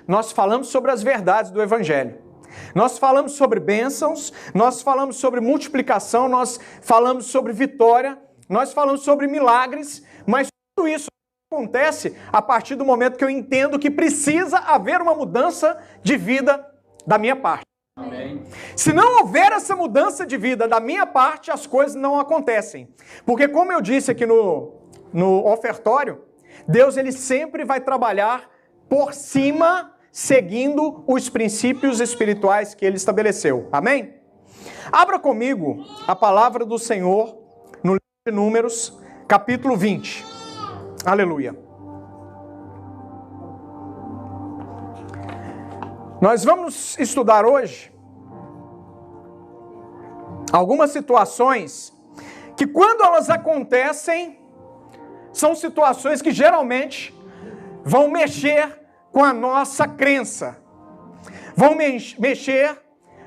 nós falamos sobre as verdades do Evangelho. Nós falamos sobre bênçãos, nós falamos sobre multiplicação, nós falamos sobre vitória, nós falamos sobre milagres, mas tudo isso acontece a partir do momento que eu entendo que precisa haver uma mudança de vida da minha parte. Amém. Se não houver essa mudança de vida da minha parte, as coisas não acontecem. Porque como eu disse aqui no ofertório, Deus ele sempre vai trabalhar por cima, seguindo os princípios espirituais que ele estabeleceu. Amém? Abra comigo a palavra do Senhor no livro de Números, capítulo 20. Aleluia. Nós vamos estudar hoje algumas situações que, quando elas acontecem, são situações que geralmente vão mexer com a nossa crença, vão mexer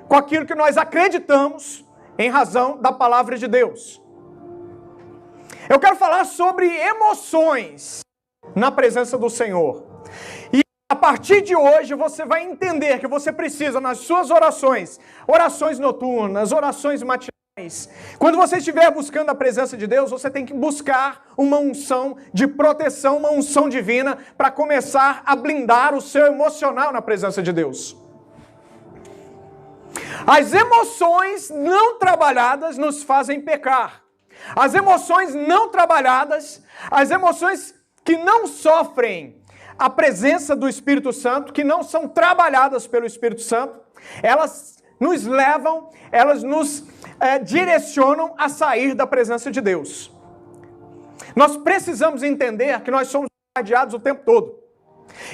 com aquilo que nós acreditamos em razão da palavra de Deus. Eu quero falar sobre emoções na presença do Senhor. E a partir de hoje você vai entender que você precisa, nas suas orações, orações noturnas, orações matinais, quando você estiver buscando a presença de Deus, você tem que buscar uma unção de proteção, uma unção divina, para começar a blindar o seu emocional na presença de Deus. As emoções não trabalhadas nos fazem pecar. As emoções não trabalhadas, as emoções que não sofrem a presença do Espírito Santo, que não são trabalhadas pelo Espírito Santo, elas nos levam, elas nos direcionam a sair da presença de Deus. Nós precisamos entender que nós somos bombardeados o tempo todo.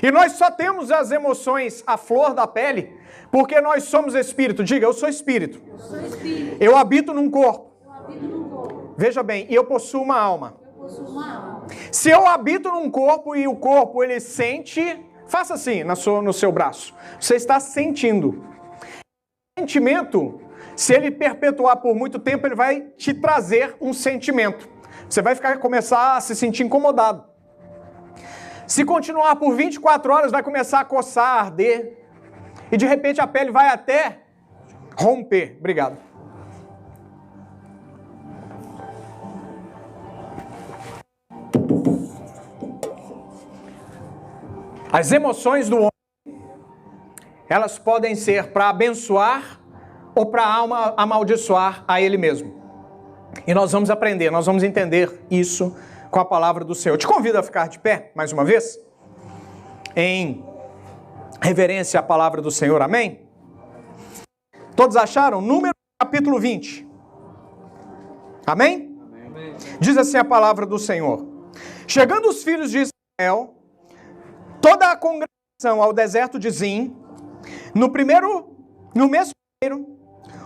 E nós só temos as emoções à flor da pele porque nós somos espírito. Diga, eu sou espírito. Eu sou espírito. Eu habito num corpo. Eu habito num corpo. Veja bem, e eu possuo uma alma. Eu possuo uma alma. Se eu habito num corpo e o corpo ele sente, faça assim no seu braço. Você está sentindo. O sentimento, se ele perpetuar por muito tempo, ele vai te trazer um sentimento. Você vai começar a se sentir incomodado. Se continuar por 24 horas, vai começar a coçar, a arder. E de repente a pele vai até romper. Obrigado. As emoções do homem, elas podem ser para abençoar ou para amaldiçoar a ele mesmo. E nós vamos aprender, nós vamos entender isso com a palavra do Senhor. Te convido a ficar de pé, mais uma vez, em reverência à palavra do Senhor, amém? Todos acharam? Número capítulo 20. Amém? Amém. Diz assim a palavra do Senhor. Chegando os filhos de Israel, toda a congregação ao deserto de Zim, no mês primeiro,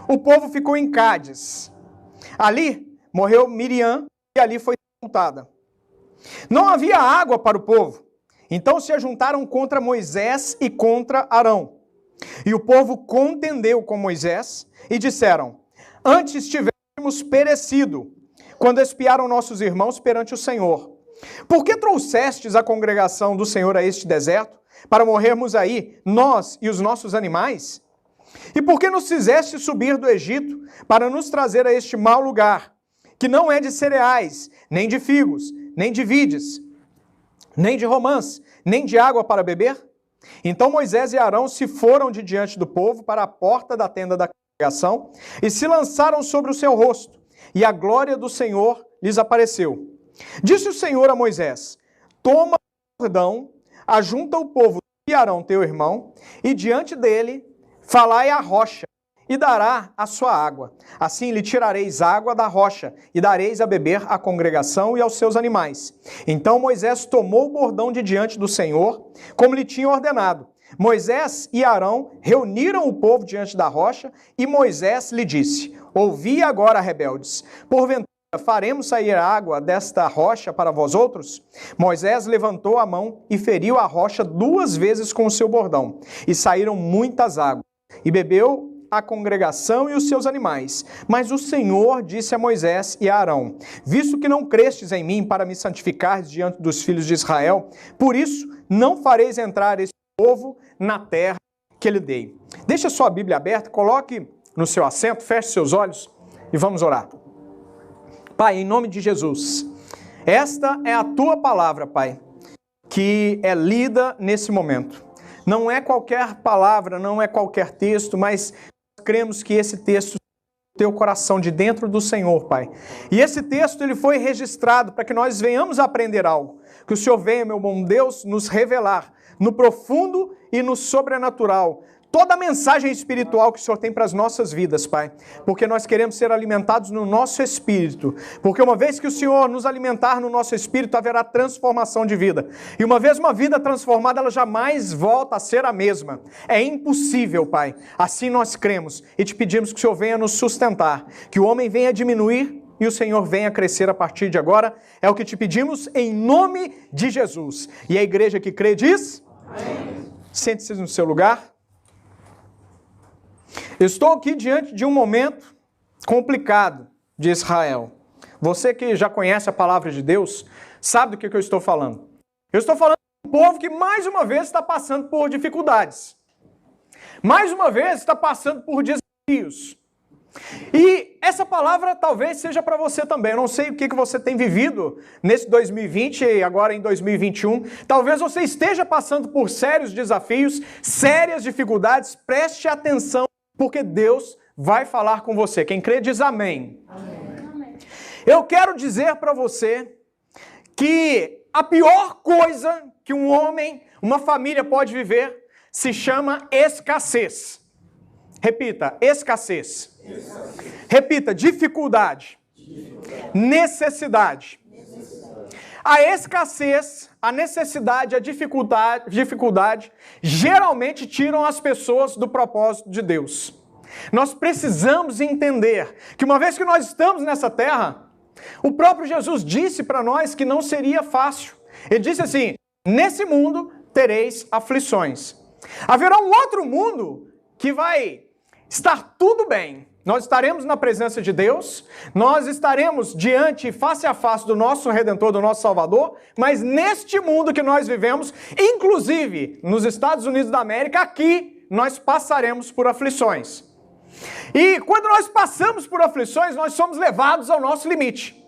o povo ficou em Cádiz. Ali morreu Miriam e ali foi sepultada. Não havia água para o povo, então se ajuntaram contra Moisés e contra Arão. E o povo contendeu com Moisés e disseram: antes tivéssemos perecido, quando espiaram nossos irmãos perante o Senhor. Por que trouxestes a congregação do Senhor a este deserto, para morrermos aí, nós e os nossos animais? E por que nos fizeste subir do Egito, para nos trazer a este mau lugar, que não é de cereais, nem de figos, nem de vides, nem de romãs, nem de água para beber? Então Moisés e Arão se foram de diante do povo para a porta da tenda da congregação e se lançaram sobre o seu rosto, e a glória do Senhor lhes apareceu. Disse o Senhor a Moisés: toma o bordão, ajunta o povo e Arão teu irmão, e diante dele falai à rocha, e dará a sua água. Assim lhe tirareis água da rocha, e dareis a beber à congregação e aos seus animais. Então Moisés tomou o bordão de diante do Senhor, como lhe tinha ordenado. Moisés e Arão reuniram o povo diante da rocha, e Moisés lhe disse: ouvi agora, rebeldes, porventura faremos sair água desta rocha para vós outros? Moisés levantou a mão e feriu a rocha 2 vezes com o seu bordão, e saíram muitas águas, e bebeu a congregação e os seus animais. Mas o Senhor disse a Moisés e a Arão: visto que não crestes em mim para me santificar diante dos filhos de Israel, por isso não fareis entrar este povo na terra que lhe dei. Deixa sua Bíblia aberta, coloque no seu assento, feche seus olhos e vamos orar. Pai, em nome de Jesus, esta é a tua palavra, Pai, que é lida nesse momento. Não é qualquer palavra, não é qualquer texto, mas cremos que esse texto teu coração de dentro do Senhor, Pai. E esse texto ele foi registrado para que nós venhamos aprender algo. Que o Senhor venha, meu bom Deus, nos revelar no profundo e no sobrenatural toda a mensagem espiritual que o Senhor tem para as nossas vidas, Pai. Porque nós queremos ser alimentados no nosso espírito. Porque uma vez que o Senhor nos alimentar no nosso espírito, haverá transformação de vida. E uma vez uma vida transformada, ela jamais volta a ser a mesma. É impossível, Pai. Assim nós cremos e te pedimos que o Senhor venha nos sustentar. Que o homem venha diminuir e o Senhor venha crescer a partir de agora. É o que te pedimos em nome de Jesus. E a igreja que crê diz... Amém. Sente-se no seu lugar. Eu estou aqui diante de um momento complicado de Israel. Você que já conhece a palavra de Deus, sabe do que eu estou falando. Eu estou falando de um povo que mais uma vez está passando por dificuldades. Mais uma vez está passando por desafios. E essa palavra talvez seja para você também. Eu não sei o que você tem vivido nesse 2020 e agora em 2021. Talvez você esteja passando por sérios desafios, sérias dificuldades. Preste atenção, porque Deus vai falar com você. Quem crê diz amém. Amém. Eu quero dizer para você que a pior coisa que um homem, uma família pode viver se chama escassez. Repita, escassez. Repita, dificuldade. Necessidade. A escassez, a necessidade, a dificuldade geralmente tiram as pessoas do propósito de Deus. Nós precisamos entender que uma vez que nós estamos nessa terra, o próprio Jesus disse para nós que não seria fácil. Ele disse assim, nesse mundo tereis aflições. Haverá um outro mundo que vai estar tudo bem. Nós estaremos na presença de Deus, nós estaremos diante, face a face do nosso Redentor, do nosso Salvador, mas neste mundo que nós vivemos, inclusive nos Estados Unidos da América, aqui nós passaremos por aflições. E quando nós passamos por aflições, nós somos levados ao nosso limite.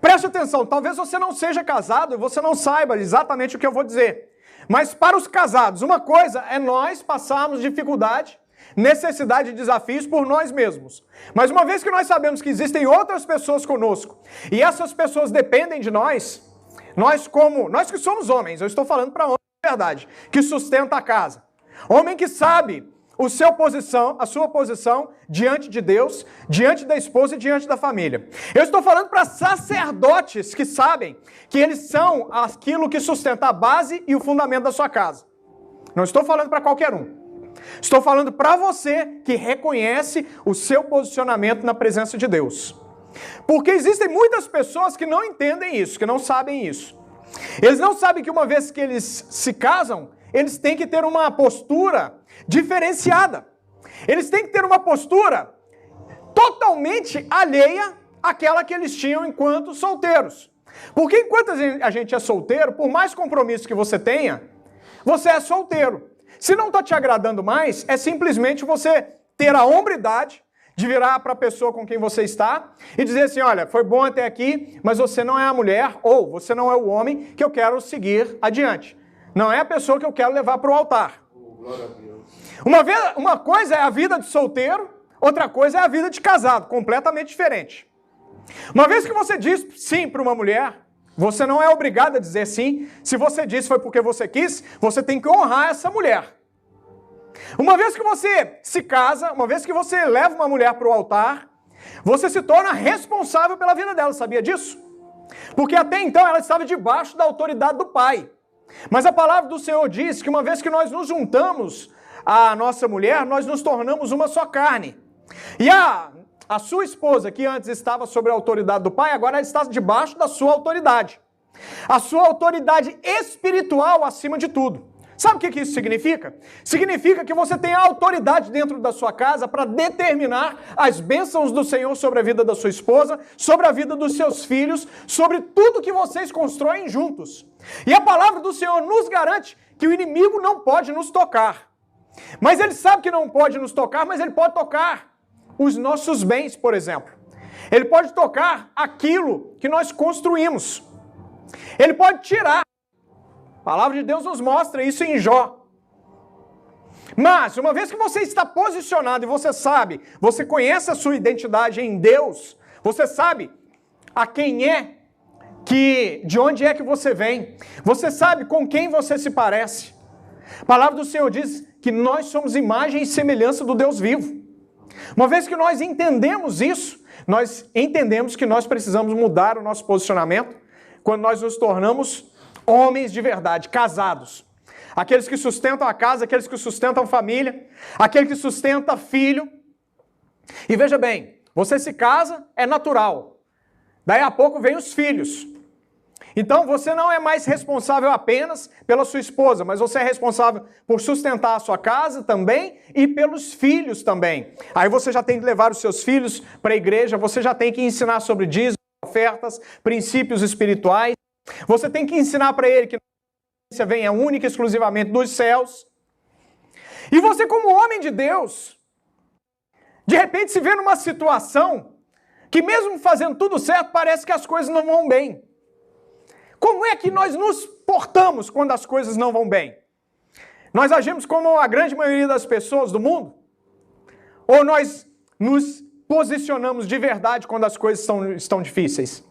Preste atenção, talvez você não seja casado e você não saiba exatamente o que eu vou dizer. Mas para os casados, uma coisa é nós passarmos dificuldade, necessidade e desafios por nós mesmos. Mas uma vez que nós sabemos que existem outras pessoas conosco, e essas pessoas dependem de nós que somos homens, eu estou falando para homem de verdade, que sustenta a casa. Homem que sabe a sua posição diante de Deus, diante da esposa e diante da família. Eu estou falando para sacerdotes que sabem que eles são aquilo que sustenta a base e o fundamento da sua casa. Não estou falando para qualquer um. Estou falando para você que reconhece o seu posicionamento na presença de Deus. Porque existem muitas pessoas que não entendem isso, que não sabem isso. Eles não sabem que uma vez que eles se casam, eles têm que ter uma postura diferenciada. Eles têm que ter uma postura totalmente alheia àquela que eles tinham enquanto solteiros. Porque enquanto a gente é solteiro, por mais compromisso que você tenha, você é solteiro. Se não está te agradando mais, é simplesmente você ter a hombridade de virar para a pessoa com quem você está e dizer assim, olha, foi bom até aqui, mas você não é a mulher ou você não é o homem que eu quero seguir adiante. Não é a pessoa que eu quero levar para o altar. Uma coisa é a vida de solteiro, outra coisa é a vida de casado, completamente diferente. Uma vez que você diz sim para uma mulher, você não é obrigado a dizer sim. Se você disse foi porque você quis, você tem que honrar essa mulher. Uma vez que você se casa, uma vez que você leva uma mulher para o altar, você se torna responsável pela vida dela, sabia disso? Porque até então ela estava debaixo da autoridade do pai. Mas a palavra do Senhor diz que uma vez que nós nos juntamos à nossa mulher, nós nos tornamos uma só carne. E a sua esposa, que antes estava sob a autoridade do pai, agora ela está debaixo da sua autoridade. A sua autoridade espiritual acima de tudo. Sabe o que isso significa? Significa que você tem a autoridade dentro da sua casa para determinar as bênçãos do Senhor sobre a vida da sua esposa, sobre a vida dos seus filhos, sobre tudo que vocês constroem juntos. E a palavra do Senhor nos garante que o inimigo não pode nos tocar. Mas ele sabe que não pode nos tocar, mas ele pode tocar os nossos bens, por exemplo. Ele pode tocar aquilo que nós construímos. Ele pode tirar. A palavra de Deus nos mostra isso em Jó. Mas, uma vez que você está posicionado e você sabe, você conhece a sua identidade em Deus, você sabe a quem é, de onde é que você vem, você sabe com quem você se parece. A palavra do Senhor diz que nós somos imagem e semelhança do Deus vivo. Uma vez que nós entendemos isso, nós entendemos que nós precisamos mudar o nosso posicionamento quando nós nos tornamos homens de verdade, casados. Aqueles que sustentam a casa, aqueles que sustentam família, aquele que sustenta filho. E veja bem, você se casa, é natural. Daí a pouco vem os filhos. Então você não é mais responsável apenas pela sua esposa, mas você é responsável por sustentar a sua casa também e pelos filhos também. Aí você já tem que levar os seus filhos para a igreja, você já tem que ensinar sobre dízimos, ofertas, princípios espirituais. Você tem que ensinar para ele que a ciência vem única e exclusivamente dos céus. E você, como homem de Deus, de repente se vê numa situação que mesmo fazendo tudo certo, parece que as coisas não vão bem. Como é que nós nos portamos quando as coisas não vão bem? Nós agimos como a grande maioria das pessoas do mundo? Ou nós nos posicionamos de verdade quando as coisas estão difíceis?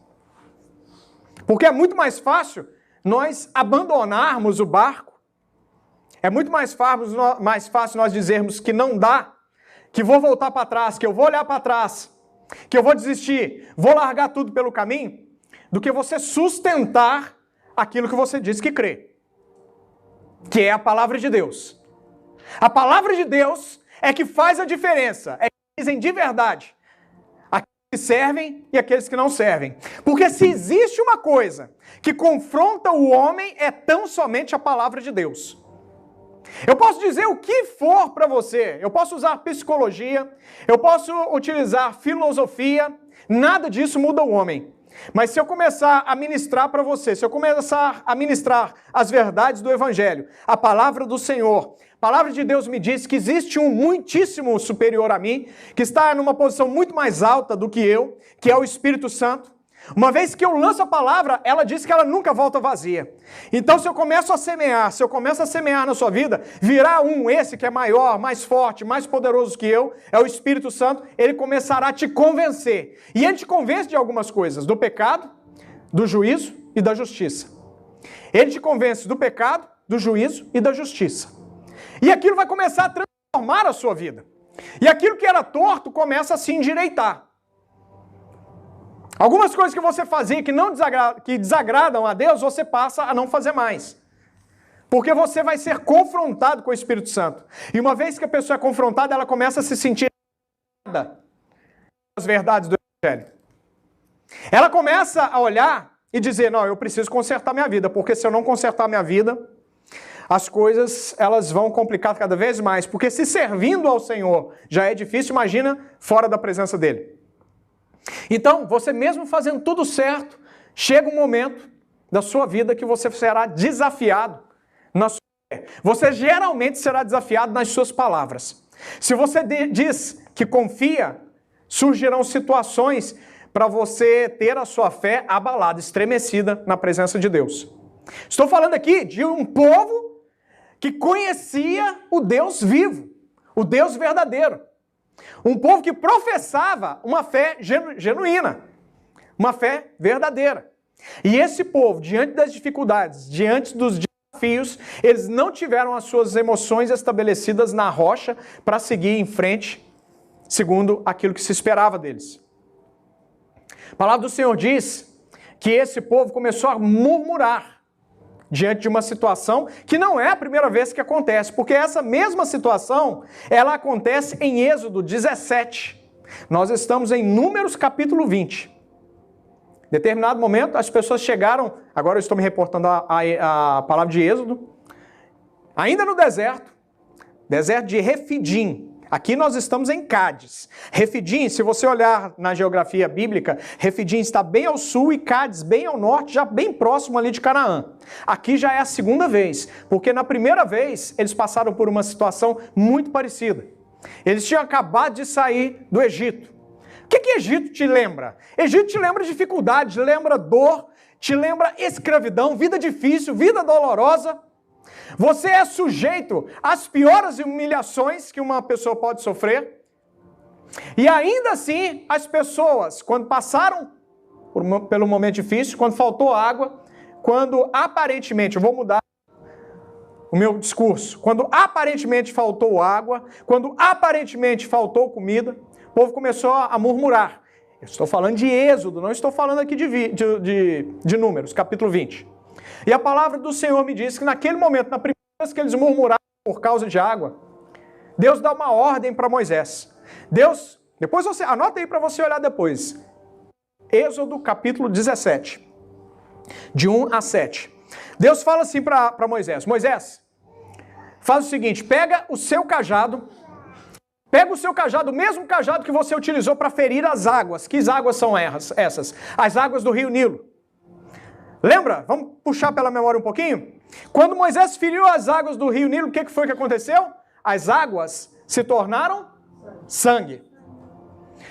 Porque é muito mais fácil nós abandonarmos o barco. É muito mais fácil nós dizermos que não dá, que vou voltar para trás, que eu vou olhar para trás, que eu vou desistir, vou largar tudo pelo caminho, do que você sustentar aquilo que você diz que crê, que é a palavra de Deus. A palavra de Deus é que faz a diferença, é que dizem de verdade aqueles que servem e aqueles que não servem. Porque se existe uma coisa que confronta o homem, é tão somente a palavra de Deus. Eu posso dizer o que for para você, eu posso usar psicologia, eu posso utilizar filosofia, nada disso muda o homem. Mas se eu começar a ministrar para você, se eu começar a ministrar as verdades do Evangelho, a palavra do Senhor, a palavra de Deus me diz que existe um muitíssimo superior a mim, que está numa posição muito mais alta do que eu, que é o Espírito Santo. Uma vez que eu lanço a palavra, ela diz que ela nunca volta vazia. Então se eu começo a semear na sua vida, virá esse que é maior, mais forte, mais poderoso que eu, é o Espírito Santo, ele começará a te convencer. E ele te convence de algumas coisas, do pecado, do juízo e da justiça. Ele te convence do pecado, do juízo e da justiça. E aquilo vai começar a transformar a sua vida. E aquilo que era torto começa a se endireitar. Algumas coisas que você fazia que desagradam a Deus, você passa a não fazer mais. Porque você vai ser confrontado com o Espírito Santo. E uma vez que a pessoa é confrontada, ela começa a se sentir as verdades do Evangelho. Ela começa a olhar e dizer, não, eu preciso consertar minha vida, porque se eu não consertar minha vida, as coisas elas vão complicar cada vez mais. Porque se servindo ao Senhor já é difícil, imagina fora da presença dele. Então, você mesmo fazendo tudo certo, chega um momento da sua vida que você será desafiado na sua fé. Você geralmente será desafiado nas suas palavras. Se você diz que confia, surgirão situações para você ter a sua fé abalada, estremecida na presença de Deus. Estou falando aqui de um povo que conhecia o Deus vivo, o Deus verdadeiro. Um povo que professava uma fé genuína, uma fé verdadeira. E esse povo, diante das dificuldades, diante dos desafios, eles não tiveram as suas emoções estabelecidas na rocha para seguir em frente, segundo aquilo que se esperava deles. A palavra do Senhor diz que esse povo começou a murmurar diante de uma situação que não é a primeira vez que acontece, porque essa mesma situação, ela acontece em Êxodo 17. Nós estamos em Números capítulo 20. Em determinado momento, as pessoas chegaram, agora eu estou me reportando a palavra de Êxodo, ainda no deserto de Refidim, Aqui nós estamos em Cádiz. Refidim, se você olhar na geografia bíblica, Refidim está bem ao sul e Cádiz bem ao norte, já bem próximo ali de Canaã. Aqui já é a segunda vez, porque na primeira vez eles passaram por uma situação muito parecida. Eles tinham acabado de sair do Egito. O que Egito te lembra? Egito te lembra dificuldade, te lembra dor, te lembra escravidão, vida difícil, vida dolorosa. Você é sujeito às piores humilhações que uma pessoa pode sofrer. E ainda assim, as pessoas, quando passaram pelo momento difícil, quando faltou água, quando aparentemente, eu vou mudar o meu discurso, quando aparentemente faltou água, quando aparentemente faltou comida, o povo começou a murmurar. Eu estou falando de Êxodo, não estou falando aqui de Números, capítulo 20. E a palavra do Senhor me diz que naquele momento, na primeira vez que eles murmuraram por causa de água, Deus dá uma ordem para Moisés. Deus, depois você, anota aí para você olhar depois. Êxodo capítulo 17, de 1 a 7. Deus fala assim para Moisés, Moisés, faz o seguinte, pega o seu cajado, o mesmo cajado que você utilizou para ferir as águas. Que águas são essas? As águas do rio Nilo. Lembra? Vamos puxar pela memória um pouquinho? Quando Moisés feriu as águas do rio Nilo, o que foi que aconteceu? As águas se tornaram sangue.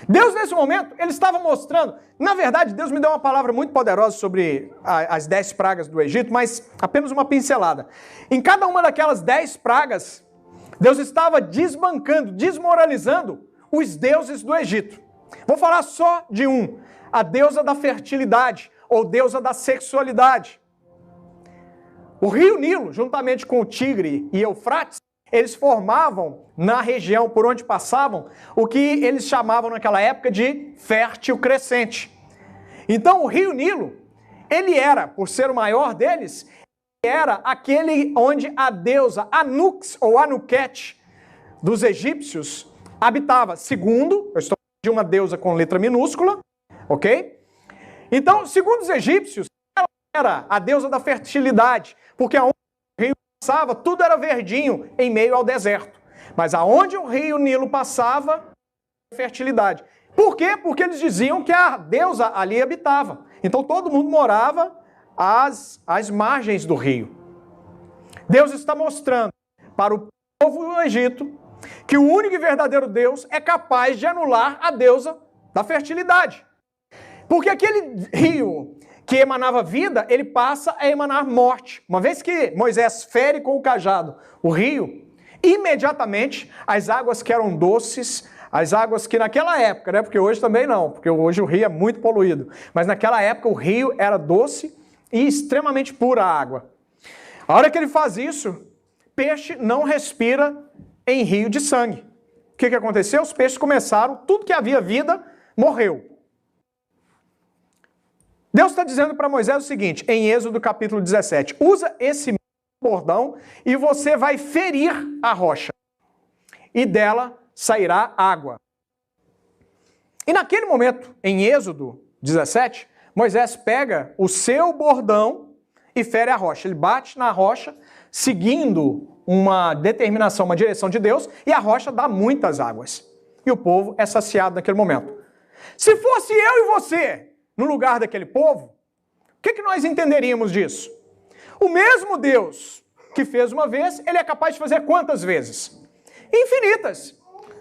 Deus, nesse momento, ele estava mostrando... Na verdade, Deus me deu uma palavra muito poderosa sobre as 10 pragas do Egito, mas apenas uma pincelada. Em cada uma daquelas 10 pragas, Deus estava desbancando, desmoralizando os deuses do Egito. Vou falar só de um, a deusa da fertilidade, ou deusa da sexualidade. O rio Nilo, juntamente com o Tigre e Eufrates, eles formavam, na região por onde passavam, o que eles chamavam naquela época de fértil crescente. Então o rio Nilo, ele era, por ser o maior deles, era aquele onde a deusa Anux ou Anuket dos egípcios habitava. Segundo, eu estou falando de uma deusa com letra minúscula, ok? Então, segundo os egípcios, ela era a deusa da fertilidade, porque aonde o rio passava, tudo era verdinho em meio ao deserto. Mas aonde o rio Nilo passava, fertilidade. Por quê? Porque eles diziam que a deusa ali habitava. Então todo mundo morava às margens do rio. Deus está mostrando para o povo do Egito que o único e verdadeiro Deus é capaz de anular a deusa da fertilidade. Porque aquele rio que emanava vida, ele passa a emanar morte. Uma vez que Moisés fere com o cajado o rio, imediatamente as águas que eram doces, as águas que naquela época, né, porque hoje também não, porque hoje o rio é muito poluído, mas naquela época o rio era doce e extremamente pura a água. A hora que ele faz isso, peixe não respira em rio de sangue. O que aconteceu? Os peixes começaram, tudo que havia vida morreu. Deus está dizendo para Moisés o seguinte, em Êxodo capítulo 17, usa esse bordão e você vai ferir a rocha, e dela sairá água. E naquele momento, em Êxodo 17, Moisés pega o seu bordão e fere a rocha. Ele bate na rocha, seguindo uma determinação, uma direção de Deus, e a rocha dá muitas águas. E o povo é saciado naquele momento. Se fosse eu e você no lugar daquele povo, o que nós entenderíamos disso? O mesmo Deus que fez uma vez, ele é capaz de fazer quantas vezes? Infinitas.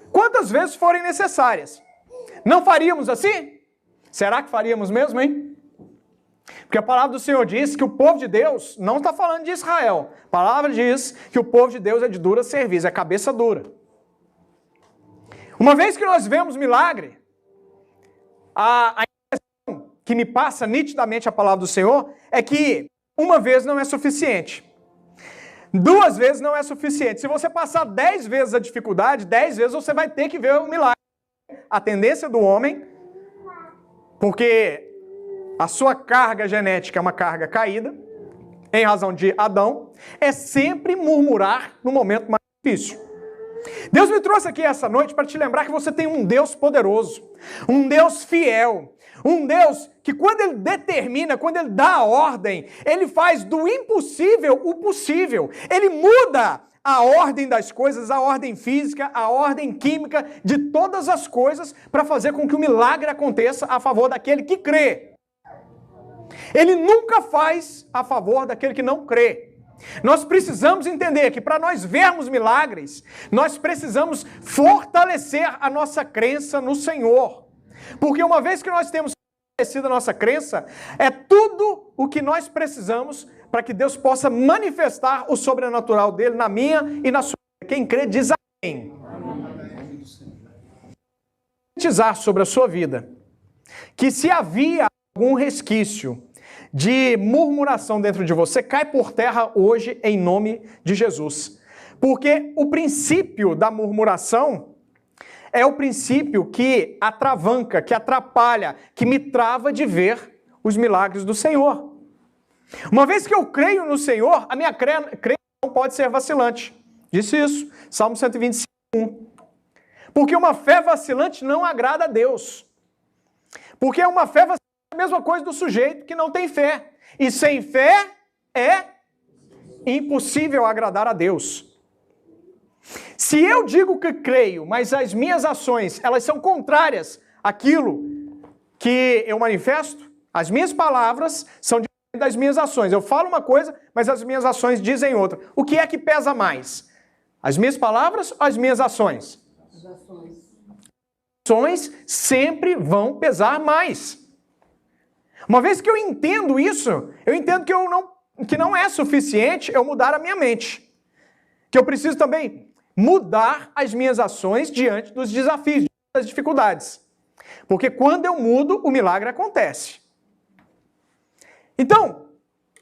Quantas vezes forem necessárias. Não faríamos assim? Será que faríamos mesmo, hein? Porque a palavra do Senhor diz que o povo de Deus, não está falando de Israel, a palavra diz que o povo de Deus é de dura cerviz, é cabeça dura. Uma vez que nós vemos milagre, a impressão que me passa nitidamente a palavra do Senhor é que uma vez não é suficiente. 2 vezes não é suficiente. Se você passar 10 vezes a dificuldade, 10 vezes você vai ter que ver o milagre. A tendência do homem, porque a sua carga genética é uma carga caída, em razão de Adão, é sempre murmurar no momento mais difícil. Deus me trouxe aqui essa noite para te lembrar que você tem um Deus poderoso, um Deus fiel, um Deus que quando Ele determina, quando Ele dá a ordem, Ele faz do impossível o possível. Ele muda a ordem das coisas, a ordem física, a ordem química de todas as coisas para fazer com que o milagre aconteça a favor daquele que crê. Ele nunca faz a favor daquele que não crê. Nós precisamos entender que para nós vermos milagres, nós precisamos fortalecer a nossa crença no Senhor. Porque uma vez que nós temos fortalecido a nossa crença, é tudo o que nós precisamos para que Deus possa manifestar o sobrenatural dele na minha e na sua vida. Quem crê diz amém. Profetizar sobre a sua vida que se havia algum resquício de murmuração dentro de você, cai por terra hoje em nome de Jesus. Porque o princípio da murmuração é o princípio que atravanca, que atrapalha, que me trava de ver os milagres do Senhor. Uma vez que eu creio no Senhor, a minha crença não pode ser vacilante. Disse isso, Salmo 125:1. Porque uma fé vacilante não agrada a Deus. Porque uma fé vacilante é a mesma coisa do sujeito que não tem fé. E sem fé é impossível agradar a Deus. Se eu digo que creio, mas as minhas ações, elas são contrárias àquilo que eu manifesto, as minhas palavras são diferentes das minhas ações. Eu falo uma coisa, mas as minhas ações dizem outra. O que é que pesa mais? As minhas palavras ou as minhas ações? As ações. Ações sempre vão pesar mais. Uma vez que eu entendo isso, eu entendo que não é suficiente eu mudar a minha mente. Que eu preciso também mudar as minhas ações diante dos desafios, das dificuldades. Porque quando eu mudo, o milagre acontece. Então,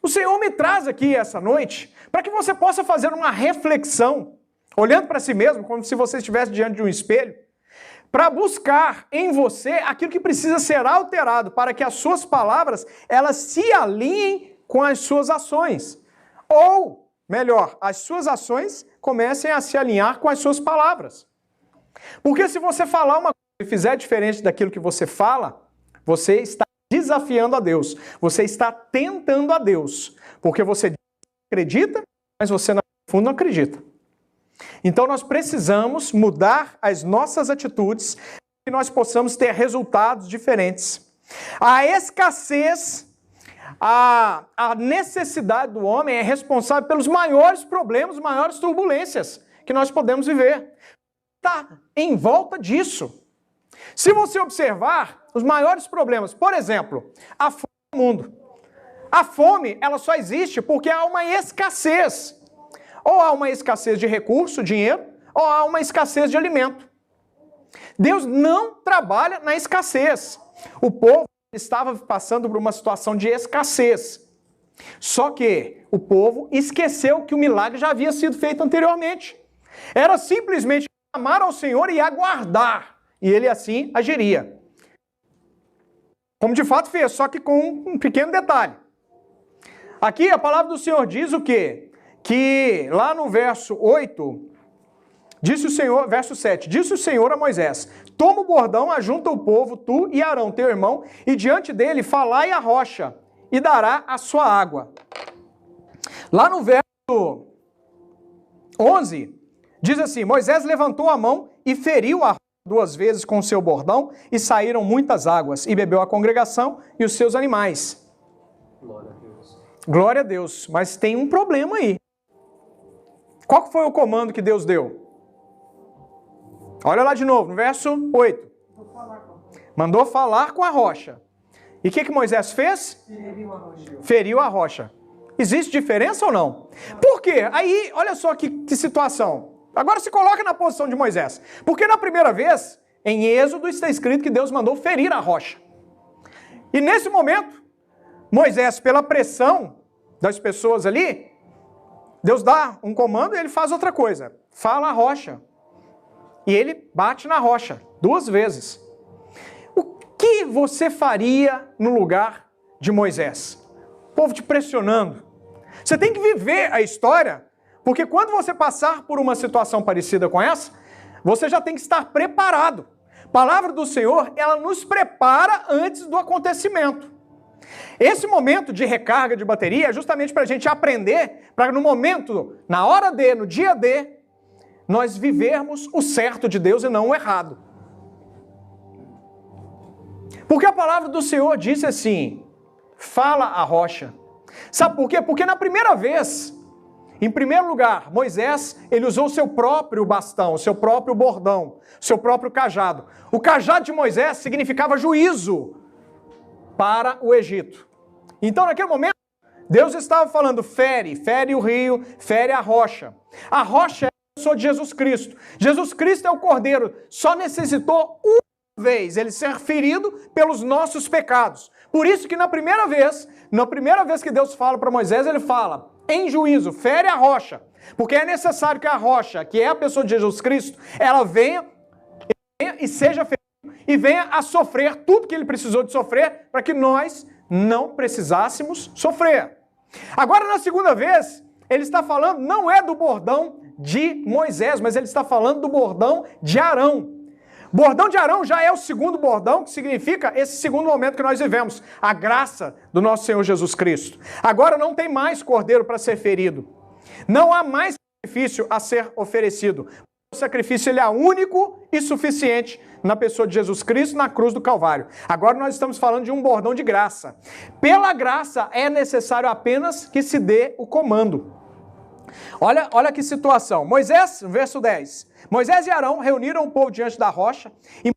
o Senhor me traz aqui essa noite para que você possa fazer uma reflexão, olhando para si mesmo, como se você estivesse diante de um espelho, para buscar em você aquilo que precisa ser alterado para que as suas palavras elas se alinhem com as suas ações. Ou, melhor, as suas ações comecem a se alinhar com as suas palavras. Porque se você falar uma coisa e fizer diferente daquilo que você fala, você está desafiando a Deus. Você está tentando a Deus. Porque você acredita, mas você no fundo não acredita. Então nós precisamos mudar as nossas atitudes para que nós possamos ter resultados diferentes. A escassez, a necessidade do homem é responsável pelos maiores problemas, maiores turbulências que nós podemos viver. Está em volta disso. Se você observar os maiores problemas, por exemplo, a fome no mundo. A fome, ela só existe porque há uma escassez. Ou há uma escassez de recurso, dinheiro, ou há uma escassez de alimento. Deus não trabalha na escassez. O povo estava passando por uma situação de escassez. Só que o povo esqueceu que o milagre já havia sido feito anteriormente. Era simplesmente clamar ao Senhor e aguardar. E ele assim agiria. Como de fato fez, só que com um pequeno detalhe. Aqui a palavra do Senhor diz o quê? Que lá no verso 8, disse o Senhor, verso 7, disse o Senhor a Moisés, toma o bordão, ajunta o povo, tu e Arão, teu irmão, e diante dele falai a rocha, e dará a sua água. Lá no verso 11, diz assim, Moisés levantou a mão e feriu a rocha 2 vezes com o seu bordão, e saíram muitas águas, e bebeu a congregação e os seus animais. Glória a Deus. Glória a Deus, mas tem um problema aí. Qual foi o comando que Deus deu? Olha lá de novo, no verso 8. Mandou falar com a rocha. E o que Moisés fez? Feriu a rocha. Existe diferença ou não? Por quê? Aí, olha só que situação. Agora se coloca na posição de Moisés. Porque na primeira vez, em Êxodo, está escrito que Deus mandou ferir a rocha. E nesse momento, Moisés, pela pressão das pessoas ali, Deus dá um comando e ele faz outra coisa. Fala a rocha. E ele bate na rocha 2 vezes. O que você faria no lugar de Moisés? O povo te pressionando. Você tem que viver a história, porque quando você passar por uma situação parecida com essa, você já tem que estar preparado. A palavra do Senhor, ela nos prepara antes do acontecimento. Esse momento de recarga de bateria é justamente para a gente aprender, para no momento, na hora D, no dia D, nós vivermos o certo de Deus e não o errado. Porque a palavra do Senhor disse assim, fala a rocha. Sabe por quê? Porque na primeira vez, em primeiro lugar, Moisés, ele usou o seu próprio bastão, o seu próprio bordão, o seu próprio cajado. O cajado de Moisés significava juízo para o Egito. Então, naquele momento, Deus estava falando, fere o rio, fere a rocha. A rocha é a pessoa de Jesus Cristo. Jesus Cristo é o Cordeiro, só necessitou uma vez ele ser ferido pelos nossos pecados. Por isso que na primeira vez que Deus fala para Moisés, ele fala, em juízo, fere a rocha. Porque é necessário que a rocha, que é a pessoa de Jesus Cristo, ela venha e seja ferida e venha a sofrer tudo que ele precisou de sofrer para que nós não precisássemos sofrer. Agora, na segunda vez, ele está falando, não é do bordão de Moisés, mas ele está falando do bordão de Arão. Bordão de Arão já é o segundo bordão, que significa esse segundo momento que nós vivemos, a graça do nosso Senhor Jesus Cristo. Agora não tem mais cordeiro para ser ferido. Não há mais sacrifício a ser oferecido. O sacrifício ele é único e suficiente na pessoa de Jesus Cristo na cruz do Calvário. Agora nós estamos falando de um bordão de graça. Pela graça é necessário apenas que se dê o comando. Olha que situação. Moisés, verso 10. Moisés e Arão reuniram o povo diante da rocha e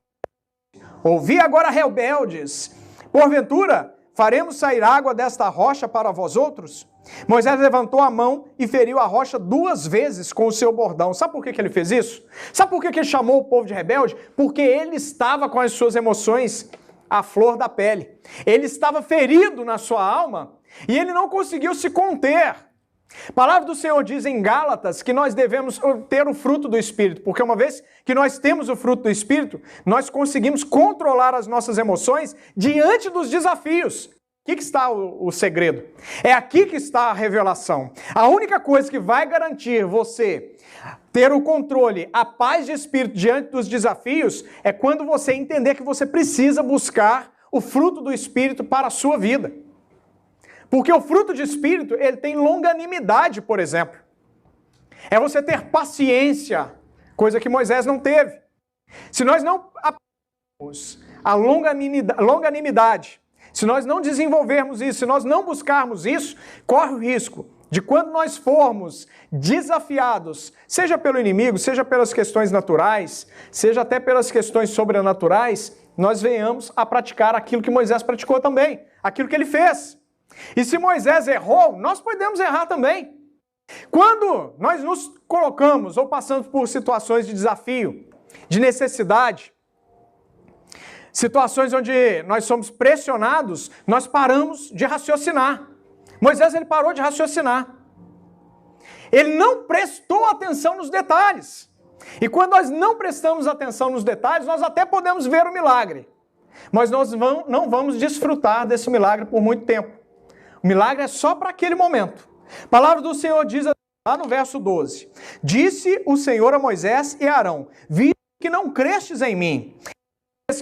ouvi agora, rebeldes, porventura faremos sair água desta rocha para vós outros? Moisés levantou a mão e feriu a rocha 2 vezes com o seu bordão. Sabe por que ele fez isso? Sabe por que ele chamou o povo de rebelde? Porque ele estava com as suas emoções à flor da pele. Ele estava ferido na sua alma e ele não conseguiu se conter. A palavra do Senhor diz em Gálatas que nós devemos ter o fruto do Espírito, porque uma vez que nós temos o fruto do Espírito, nós conseguimos controlar as nossas emoções diante dos desafios. Aqui que está o segredo. É aqui que está a revelação. A única coisa que vai garantir você ter o controle, a paz de espírito diante dos desafios, é quando você entender que você precisa buscar o fruto do Espírito para a sua vida. Porque o fruto de Espírito, ele tem longanimidade, por exemplo. É você ter paciência, coisa que Moisés não teve. Se nós não aprendermos a longanimidade, se nós não desenvolvermos isso, se nós não buscarmos isso, corre o risco de quando nós formos desafiados, seja pelo inimigo, seja pelas questões naturais, seja até pelas questões sobrenaturais, nós venhamos a praticar aquilo que Moisés praticou também, aquilo que ele fez. E se Moisés errou, nós podemos errar também. Quando nós nos colocamos ou passamos por situações de desafio, de necessidade, situações onde nós somos pressionados, nós paramos de raciocinar. Moisés, ele parou de raciocinar. Ele não prestou atenção nos detalhes. E quando nós não prestamos atenção nos detalhes, nós até podemos ver o milagre. Mas nós não vamos desfrutar desse milagre por muito tempo. O milagre é só para aquele momento. A palavra do Senhor diz lá no verso 12. Disse o Senhor a Moisés e a Arão, vi que não crestes em mim.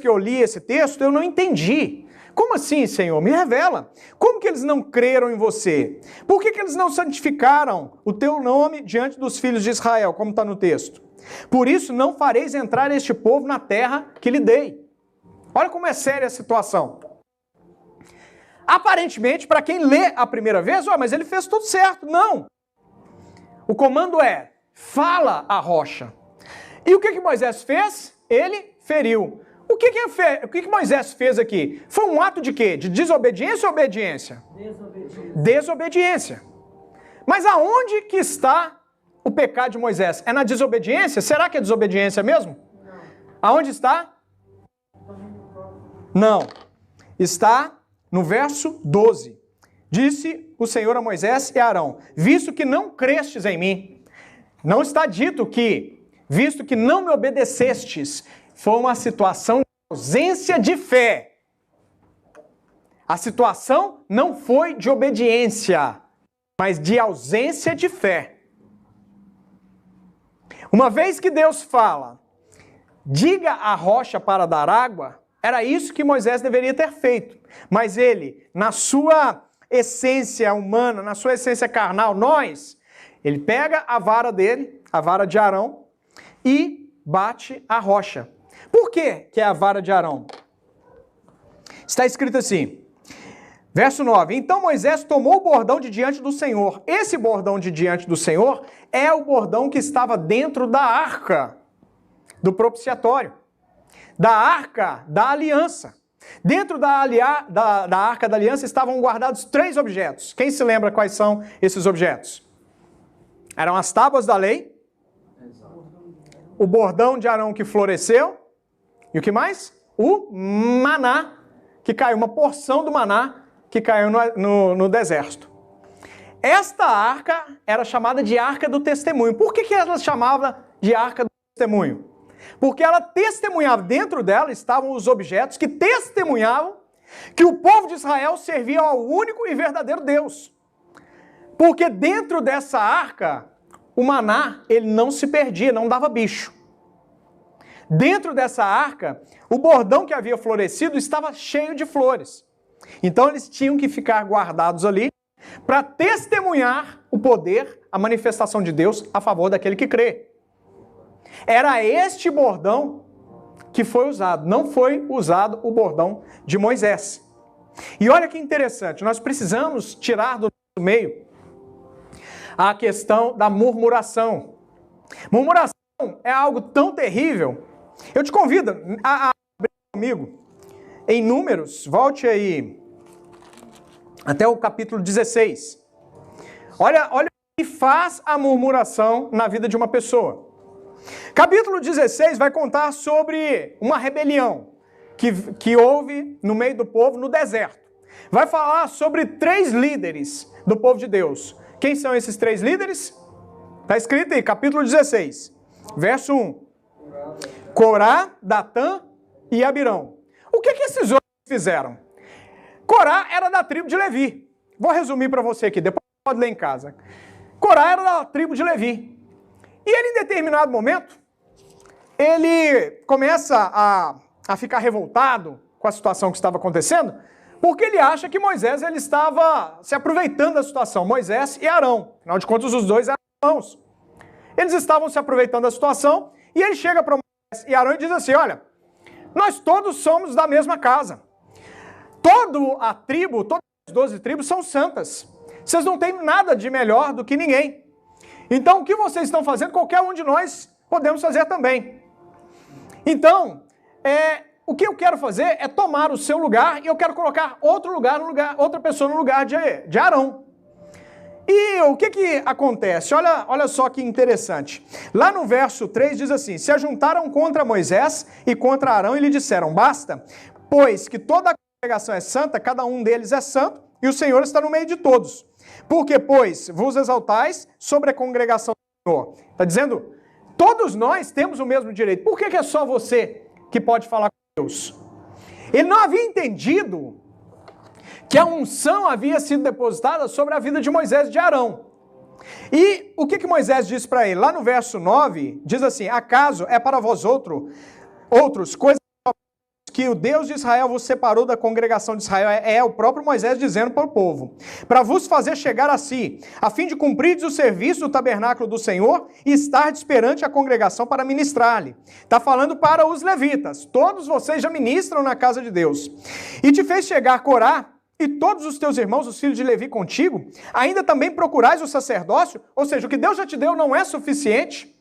Que eu li esse texto, eu não entendi. Como assim, Senhor? Me revela. Como que eles não creram em você? Por que eles não santificaram o teu nome diante dos filhos de Israel, como está no texto? Por isso não fareis entrar este povo na terra que lhe dei. Olha como é séria a situação. Aparentemente, para quem lê a primeira vez, mas ele fez tudo certo. Não. O comando é, fala a rocha. E o que Moisés fez? Ele feriu. O que Moisés fez aqui? Foi um ato de quê? De desobediência ou obediência? Desobediência. Mas aonde que está o pecado de Moisés? É na desobediência? Será que é desobediência mesmo? Não. Aonde está? Não. Está no verso 12. Disse o Senhor a Moisés e a Arão, visto que não crestes em mim. Não está dito que, visto que não me obedecestes, foi uma situação de ausência de fé. A situação não foi de obediência, mas de ausência de fé. Uma vez que Deus fala, diga a rocha para dar água, Era isso que Moisés deveria ter feito. Mas ele, na sua essência humana, na sua essência carnal, ele pega a vara dele, a vara de Arão, e bate a rocha. Por quê que é a vara de Arão? Está escrito assim, verso 9, então Moisés tomou o bordão de diante do Senhor. Esse bordão de diante do Senhor é o bordão que estava dentro da arca do propiciatório, da arca da aliança. Dentro da arca da aliança estavam guardados 3 objetos. Quem se lembra quais são esses objetos? Eram as tábuas da lei, o bordão de Arão que floresceu, e o que mais? O maná, que caiu, uma porção do maná que caiu no deserto. Esta arca era chamada de Arca do Testemunho. Por que ela chamava de Arca do Testemunho? Porque ela testemunhava, dentro dela estavam os objetos que testemunhavam que o povo de Israel servia ao único e verdadeiro Deus. Porque dentro dessa arca, o maná, ele não se perdia, não dava bicho. Dentro dessa arca, o bordão que havia florescido estava cheio de flores. Então eles tinham que ficar guardados ali para testemunhar o poder, a manifestação de Deus a favor daquele que crê. Era este bordão que foi usado, não foi usado o bordão de Moisés. E olha que interessante, nós precisamos tirar do nosso meio a questão da murmuração. Murmuração é algo tão terrível. Eu te convido a abrir comigo em Números, volte aí até o capítulo 16. Olha o que faz a murmuração na vida de uma pessoa. Capítulo 16 vai contar sobre uma rebelião que houve no meio do povo no deserto. Vai falar sobre 3 líderes do povo de Deus. Quem são esses 3 líderes? Está escrito aí, capítulo 16, verso 1. Corá, Datã e Abirão. O que esses outros fizeram? Corá era da tribo de Levi. Vou resumir para você aqui, depois pode ler em casa. Corá era da tribo de Levi. E ele, em determinado momento, ele começa a ficar revoltado com a situação que estava acontecendo, porque ele acha que Moisés ele estava se aproveitando da situação, Moisés e Arão. Afinal de contas, os dois eram irmãos. Eles estavam se aproveitando da situação, e ele chega para Moisés e Arão e diz assim, olha, nós todos somos da mesma casa. Toda a tribo, todas as 12 tribos são santas. Vocês não têm nada de melhor do que ninguém. Então, o que vocês estão fazendo, qualquer um de nós podemos fazer também. Então, o que eu quero fazer é tomar o seu lugar e eu quero colocar outra pessoa no lugar de Arão. E o que acontece? Olha só que interessante. Lá no verso 3 diz assim, se ajuntaram contra Moisés e contra Arão e lhe disseram, basta, pois que toda a congregação é santa, cada um deles é santo e o Senhor está no meio de todos. Porque, pois, vos exaltais sobre a congregação do Senhor. Está dizendo, todos nós temos o mesmo direito. Por que é só você que pode falar com Deus? Ele não havia entendido que a unção havia sido depositada sobre a vida de Moisés e de Arão. E o que Moisés diz para ele? Lá no verso 9, diz assim, acaso é para vós outros coisas que o Deus de Israel vos separou da congregação de Israel, é o próprio Moisés dizendo para o povo, para vos fazer chegar a si, a fim de cumprirdes o serviço do tabernáculo do Senhor e estardes perante a congregação para ministrar-lhe. Está falando para os levitas, todos vocês já ministram na casa de Deus. E te fez chegar Corá e todos os teus irmãos, os filhos de Levi contigo, ainda também procurais o sacerdócio, ou seja, o que Deus já te deu não é suficiente.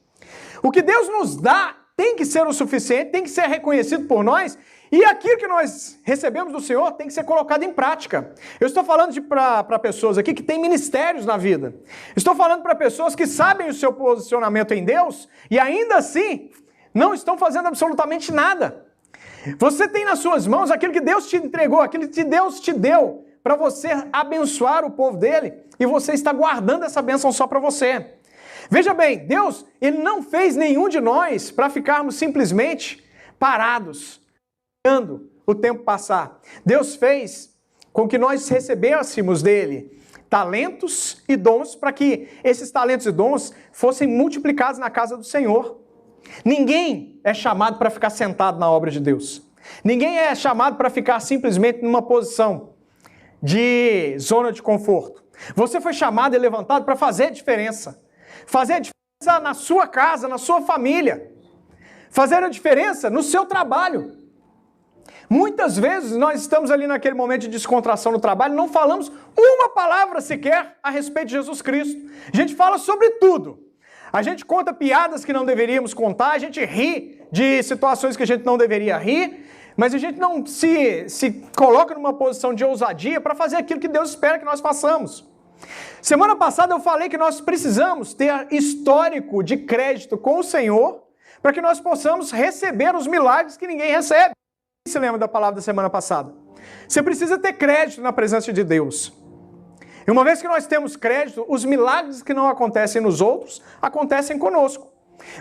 O que Deus nos dá tem que ser o suficiente, tem que ser reconhecido por nós, e aquilo que nós recebemos do Senhor tem que ser colocado em prática. Eu estou falando para pessoas aqui que têm ministérios na vida. Estou falando para pessoas que sabem o seu posicionamento em Deus e ainda assim não estão fazendo absolutamente nada. Você tem nas suas mãos aquilo que Deus te entregou, aquilo que Deus te deu para você abençoar o povo dele e você está guardando essa bênção só para você. Veja bem, Deus, ele não fez nenhum de nós para ficarmos simplesmente parados, esperando o tempo passar. Deus fez com que nós recebêssemos dele talentos e dons para que esses talentos e dons fossem multiplicados na casa do Senhor. Ninguém é chamado para ficar sentado na obra de Deus. Ninguém é chamado para ficar simplesmente numa posição de zona de conforto. Você foi chamado e levantado para fazer a diferença. Fazer a diferença na sua casa, na sua família. Fazer a diferença no seu trabalho. Muitas vezes nós estamos ali naquele momento de descontração no trabalho, não falamos uma palavra sequer a respeito de Jesus Cristo. A gente fala sobre tudo. A gente conta piadas que não deveríamos contar, a gente ri de situações que a gente não deveria rir, mas a gente não se coloca numa posição de ousadia para fazer aquilo que Deus espera que nós façamos. Semana passada eu falei que nós precisamos ter histórico de crédito com o Senhor para que nós possamos receber os milagres que ninguém recebe. Quem se lembra da palavra da semana passada? Você precisa ter crédito na presença de Deus. E uma vez que nós temos crédito, os milagres que não acontecem nos outros, acontecem conosco.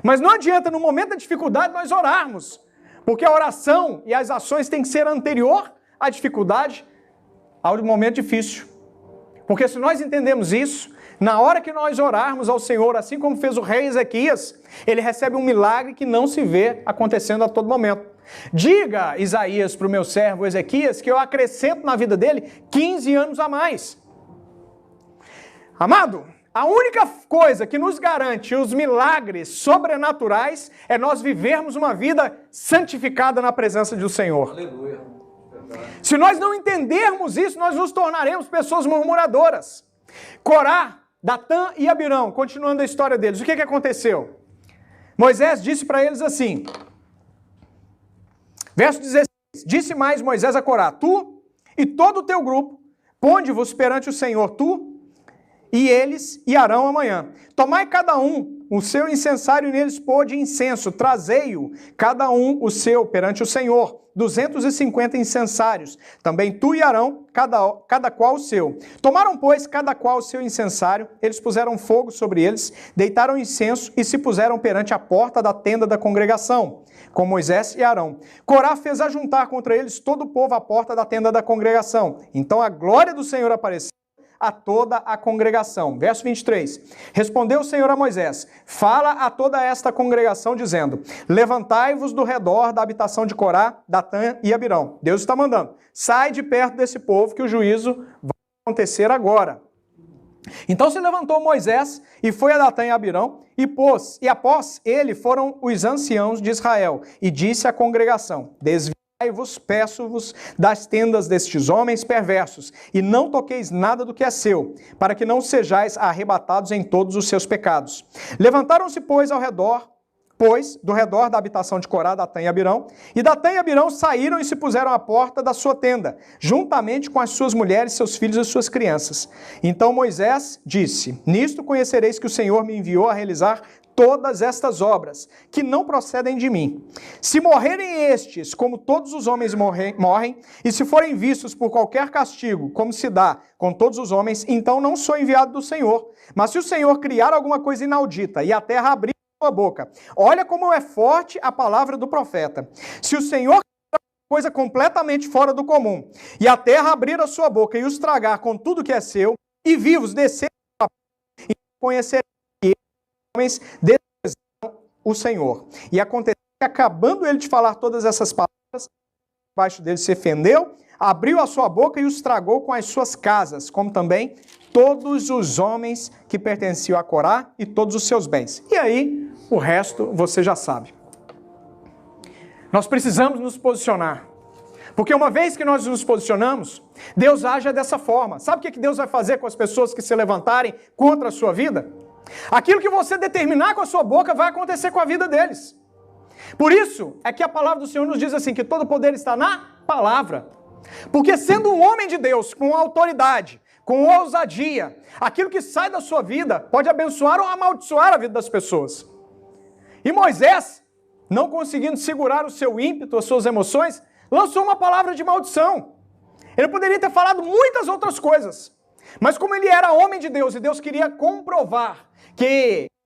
Mas não adianta, no momento da dificuldade, nós orarmos. Porque a oração e as ações têm que ser anterior à dificuldade, ao momento difícil. Porque se nós entendemos isso, na hora que nós orarmos ao Senhor, assim como fez o rei Ezequias, ele recebe um milagre que não se vê acontecendo a todo momento. Diga, Isaías, para o meu servo Ezequias, que eu acrescento na vida dele 15 anos a mais. Amado, a única coisa que nos garante os milagres sobrenaturais é nós vivermos uma vida santificada na presença do Senhor. Aleluia. Se nós não entendermos isso, nós nos tornaremos pessoas murmuradoras. Corá, Datã e Abirão, continuando a história deles, o que aconteceu? Moisés disse para eles assim, verso 16, disse mais Moisés a Corá, tu e todo o teu grupo, ponde-vos perante o Senhor, tu e eles e Arão amanhã. Tomai cada um o seu incensário e neles pôde incenso, trazei-o, cada um o seu perante o Senhor, 250 incensários, também tu e Arão, cada qual o seu. Tomaram, pois, cada qual o seu incensário, eles puseram fogo sobre eles, deitaram incenso e se puseram perante a porta da tenda da congregação, com Moisés e Arão. Corá fez ajuntar contra eles todo o povo à porta da tenda da congregação. Então a glória do Senhor apareceu a toda a congregação. Verso 23. Respondeu o Senhor a Moisés, fala a toda esta congregação, dizendo, levantai-vos do redor da habitação de Corá, Datã e Abirão. Deus está mandando, sai de perto desse povo que o juízo vai acontecer agora. Então se levantou Moisés e foi a Datã e Abirão e após ele foram os anciãos de Israel e disse à congregação, desviai-vos, peço-vos, das tendas destes homens perversos, e não toqueis nada do que é seu, para que não sejais arrebatados em todos os seus pecados. Levantaram-se, pois, do redor da habitação de Corá, Datã e Abirão, e Datã e Abirão saíram e se puseram à porta da sua tenda, juntamente com as suas mulheres, seus filhos e suas crianças. Então Moisés disse, nisto conhecereis que o Senhor me enviou a realizar todas estas obras, que não procedem de mim. Se morrerem estes, como todos os homens morrem, e se forem vistos por qualquer castigo, como se dá com todos os homens, então não sou enviado do Senhor. Mas se o Senhor criar alguma coisa inaudita, e a terra abrir sua boca, olha como é forte a palavra do profeta. Se o Senhor criar coisa completamente fora do comum, e a terra abrir a sua boca, e os tragar com tudo que é seu, e vivos descer, e conhecer homens desprezam o Senhor. E aconteceu que, acabando ele de falar todas essas palavras, debaixo dele se fendeu, abriu a sua boca e os tragou com as suas casas, como também todos os homens que pertenciam a Corá e todos os seus bens. E aí, o resto você já sabe. Nós precisamos nos posicionar. Porque uma vez que nós nos posicionamos, Deus age dessa forma. Sabe o que Deus vai fazer com as pessoas que se levantarem contra a sua vida? Aquilo que você determinar com a sua boca vai acontecer com a vida deles. Por isso é que a palavra do Senhor nos diz assim, que todo poder está na palavra. Porque sendo um homem de Deus, com autoridade, com ousadia, aquilo que sai da sua vida pode abençoar ou amaldiçoar a vida das pessoas. E Moisés, não conseguindo segurar o seu ímpeto, as suas emoções, lançou uma palavra de maldição. Ele poderia ter falado muitas outras coisas. Mas como ele era homem de Deus e Deus queria comprovar que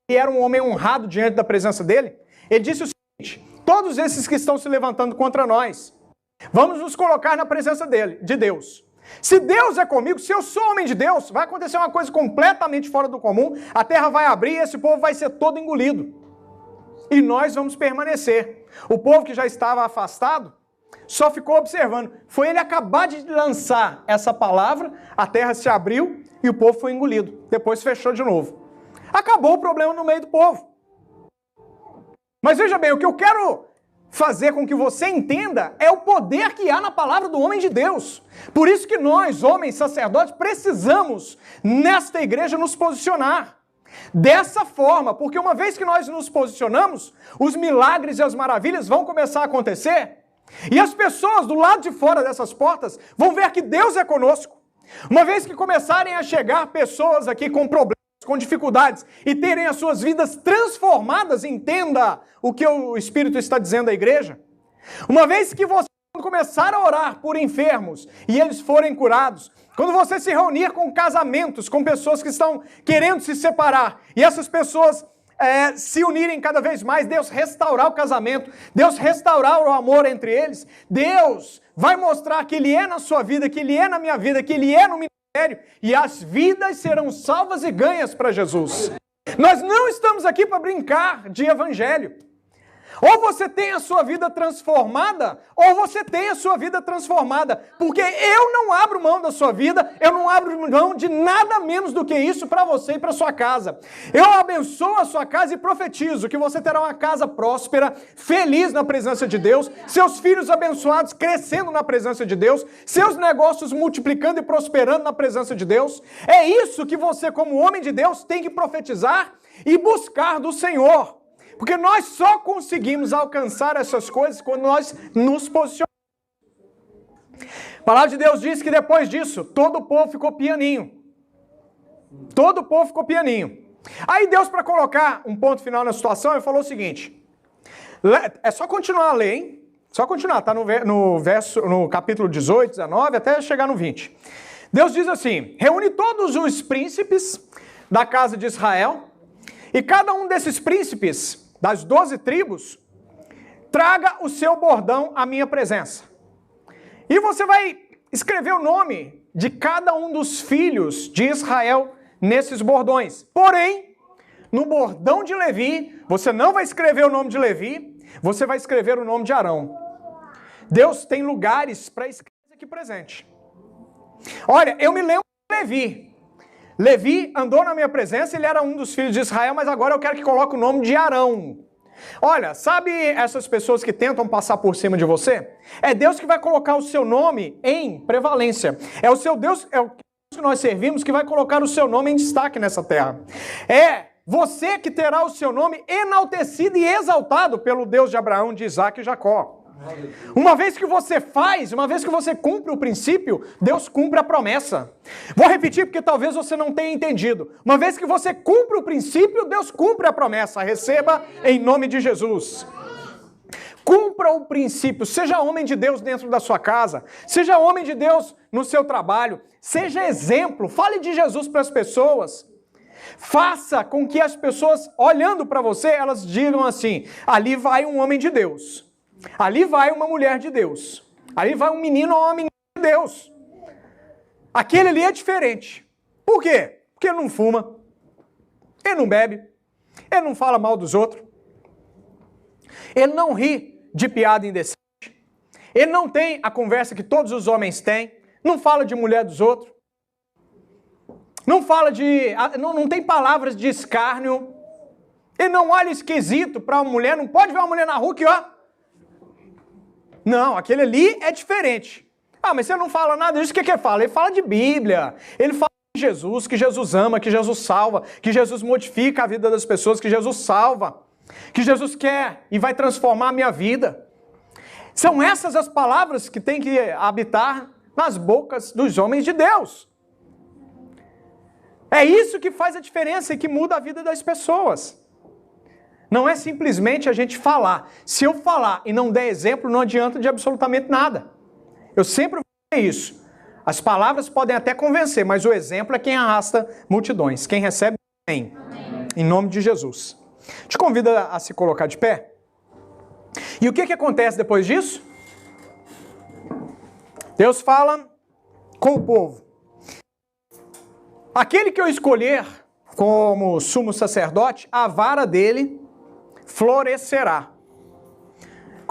ele era um homem honrado diante da presença dele, ele disse o seguinte, todos esses que estão se levantando contra nós, vamos nos colocar na presença de Deus. Se Deus é comigo, se eu sou homem de Deus, vai acontecer uma coisa completamente fora do comum, a terra vai abrir e esse povo vai ser todo engolido. E nós vamos permanecer. O povo que já estava afastado, só ficou observando. Foi ele acabar de lançar essa palavra, a terra se abriu e o povo foi engolido. Depois fechou de novo. Acabou o problema no meio do povo. Mas veja bem, o que eu quero fazer com que você entenda é o poder que há na palavra do homem de Deus. Por isso que nós, homens sacerdotes, precisamos, nesta igreja, nos posicionar dessa forma, porque uma vez que nós nos posicionamos, os milagres e as maravilhas vão começar a acontecer, e as pessoas do lado de fora dessas portas vão ver que Deus é conosco. Uma vez que começarem a chegar pessoas aqui com problemas, com dificuldades, e terem as suas vidas transformadas, entenda o que o Espírito está dizendo à igreja. Uma vez que você começar a orar por enfermos e eles forem curados, quando você se reunir com casamentos, com pessoas que estão querendo se separar, e essas pessoas se unirem cada vez mais, Deus restaurar o casamento, Deus restaurar o amor entre eles, Deus vai mostrar que Ele é na sua vida, que Ele é na minha vida, que Ele é no ministério, e as vidas serão salvas e ganhas para Jesus. Nós não estamos aqui para brincar de evangelho. Ou você tem a sua vida transformada, ou você tem a sua vida transformada. Porque eu não abro mão da sua vida, eu não abro mão de nada menos do que isso para você e para sua casa. Eu abençoo a sua casa e profetizo que você terá uma casa próspera, feliz na presença de Deus, seus filhos abençoados crescendo na presença de Deus, seus negócios multiplicando e prosperando na presença de Deus. É isso que você, como homem de Deus, tem que profetizar e buscar do Senhor. Porque nós só conseguimos alcançar essas coisas quando nós nos posicionamos. A palavra de Deus diz que depois disso, todo o povo ficou pianinho. Todo o povo ficou pianinho. Aí Deus, para colocar um ponto final na situação, ele falou o seguinte. É só continuar a ler, hein? Só continuar, está no capítulo 18, 19, até chegar no 20. Deus diz assim, reúne todos os príncipes da casa de Israel, e cada um desses príncipes das 12 tribos, traga o seu bordão à minha presença. E você vai escrever o nome de cada um dos filhos de Israel nesses bordões. Porém, no bordão de Levi, você não vai escrever o nome de Levi, você vai escrever o nome de Arão. Deus tem lugares para escrever aqui presente. Olha, eu me lembro de Levi. Levi andou na minha presença, ele era um dos filhos de Israel, mas agora eu quero que coloque o nome de Arão. Olha, sabe essas pessoas que tentam passar por cima de você? É Deus que vai colocar o seu nome em prevalência. É o seu Deus, é o Deus que nós servimos que vai colocar o seu nome em destaque nessa terra. É você que terá o seu nome enaltecido e exaltado pelo Deus de Abraão, de Isaac e Jacó. Uma vez que você faz, uma vez que você cumpre o princípio, Deus cumpre a promessa. Vou repetir porque talvez você não tenha entendido. Uma vez que você cumpre o princípio, Deus cumpre a promessa. Receba em nome de Jesus. Cumpra o princípio, seja homem de Deus dentro da sua casa, seja homem de Deus no seu trabalho, seja exemplo, fale de Jesus para as pessoas. Faça com que as pessoas, olhando para você, elas digam assim, ali vai um homem de Deus. Ali vai uma mulher de Deus. Ali vai um menino ou uma menina de Deus. Aquele ali é diferente. Por quê? Porque ele não fuma, ele não bebe, ele não fala mal dos outros, ele não ri de piada indecente, ele não tem a conversa que todos os homens têm, não fala de mulher dos outros, não fala de... não tem palavras de escárnio, ele não olha esquisito para uma mulher, não pode ver uma mulher na rua que, ó, não, aquele ali é diferente. Ah, mas você não fala nada disso, o que ele fala? Ele fala de Bíblia, ele fala de Jesus, que Jesus ama, que Jesus salva, que Jesus modifica a vida das pessoas, que Jesus salva, que Jesus quer e vai transformar a minha vida. São essas as palavras que têm que habitar nas bocas dos homens de Deus. É isso que faz a diferença e que muda a vida das pessoas. Não é simplesmente a gente falar. Se eu falar e não der exemplo, não adianta de absolutamente nada. Eu sempre vou dizer isso. As palavras podem até convencer, mas o exemplo é quem arrasta multidões. Quem recebe, amém. Em nome de Jesus. Te convido a se colocar de pé. E o que acontece depois disso? Deus fala com o povo. Aquele que eu escolher como sumo sacerdote, a vara dele florescerá.